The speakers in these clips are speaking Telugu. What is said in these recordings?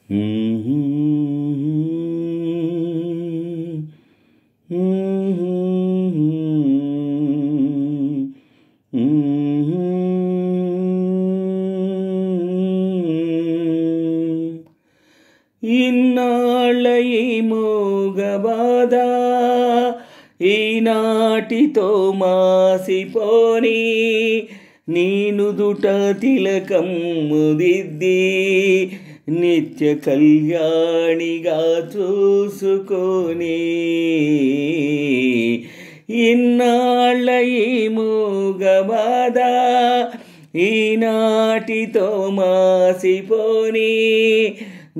ఇన్నాళ్ళ ఈ మూగబాధ ఈనాటితో మాసిపోని, నీ నుదుట తిలకం ముదిద్ది నిత్య కళ్యాణిగా చూసుకొని. ఇన్నాళ్ళ ఈ మూగబాధ ఈనాటితో మాసిపోని,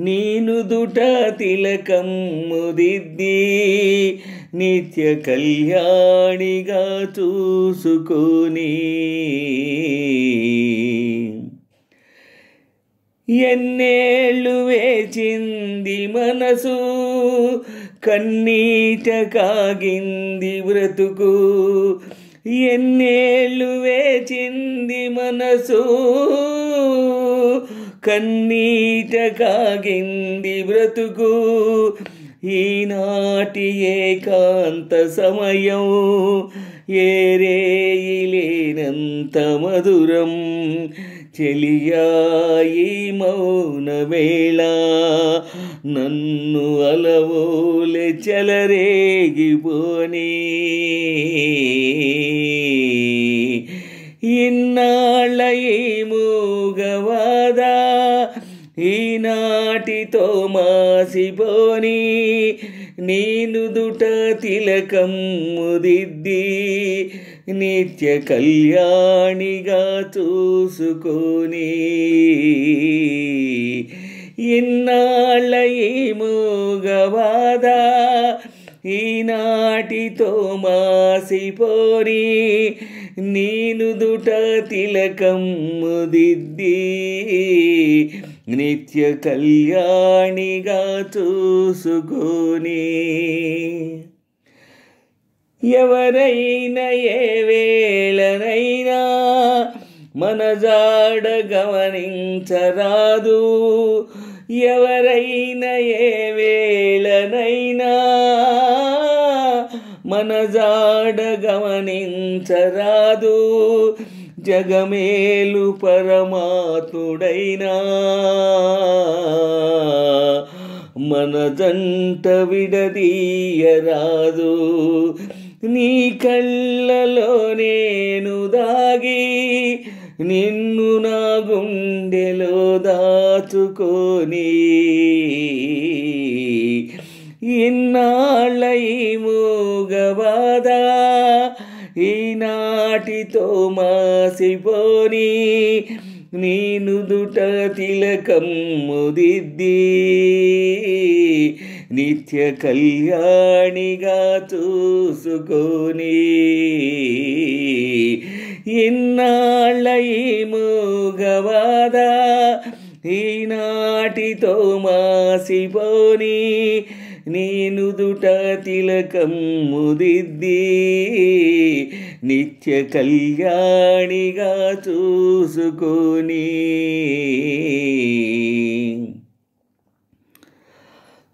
నీ నుదుట తిలకం ముదిద్ది నిత్య కళ్యాణిగా చూసుకొని. ఎన్నేళ్ళు వేచింది మనసు, కన్నీట కాగింది బ్రతుకు. ఎన్నేళ్ళు వేచింది మనసు, కన్నీట కాగింది బ్రతుకు. ఈనాటి ఏకాంత సమయం ఏరేయిలేనంత మధురం. చెలియాయి మౌన వేళ నన్ను అలవోలె చెలరేగిపోని. ఇన్నాళ్ళ ఈ మూగబాధ ఈనాటితో మాసిపోని, నీ నుదుట తిలకం ముదిద్ది నిత్య కళ్యాణిగా చూసుకొని. ఇన్నాళ్ళ ఈ మూగబాధ ఈనాటితో మాసిపోని, నీ నుదుట తిలకం ముదిద్ది నిత్య కళ్యాణిగా చూసుకొని. ఎవరైనా ఏ వేళనైనా మన జాడ గమనించరాదు. ఎవరైనా ఏ వేళనైనా మన జాడ గమనించరాదు. జగమేలు పరమాత్ముడైనా మన జంట విడదీయరాదు. నీ కళ్ళలో నేను దాగి నిన్ను నా గుండెలో దాచుకొని. ఇన్నాళ్ళ ఈ మూగబాధ ఈనాటితో మాసిపోని, నీ నుదుట తిలకం ముదిద్ది నిత్య కళ్యాణిగా చూసుకొని. ఇన్నాళ్ళ ఈ మూగబాధ ఈనాటితో మాసిపోని, నీ నుదుట తిలకం ముదిద్ది నిత్య కళ్యాణిగా చూసుకొని.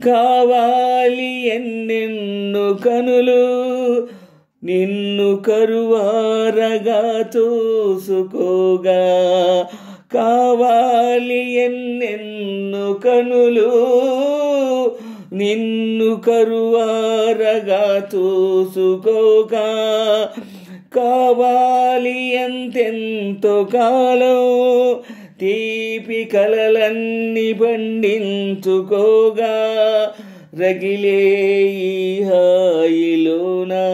కావాలి ఎన్నెన్నో కనులు నిన్ను కరువారగా చూసుకోగా. కావాలి ఎన్నెన్నో కనులు నిన్ను కరువారగా చూసుకోగా. కావాలి ఎంతెంతో కాలం తీపి కలలన్నీ పండించుకోగా. రగిలే ఈ హాయిలోనా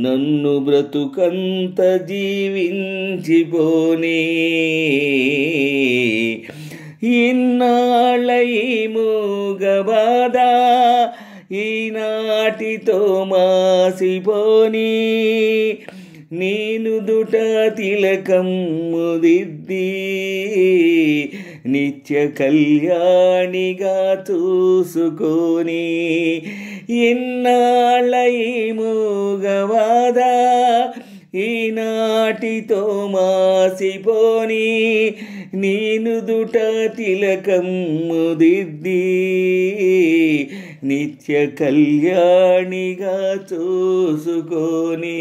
నన్ను బ్రతుకంత జీవించిపోని. ఇన్నాళ్ళ ఈ మూగబాధ ఈనాటితో మాసిపోని, నీ నుదుట తిలకం ముదిద్ది నిత్య కళ్యాణిగా చూసుకొని. ఇన్నాళ్ళ ఈ మూగబాధ ఈనాటితో మాసిపోని నీనుదుట తిలకమ్ము దిద్ది నిత్య కళ్యాణిగా చూసుకొని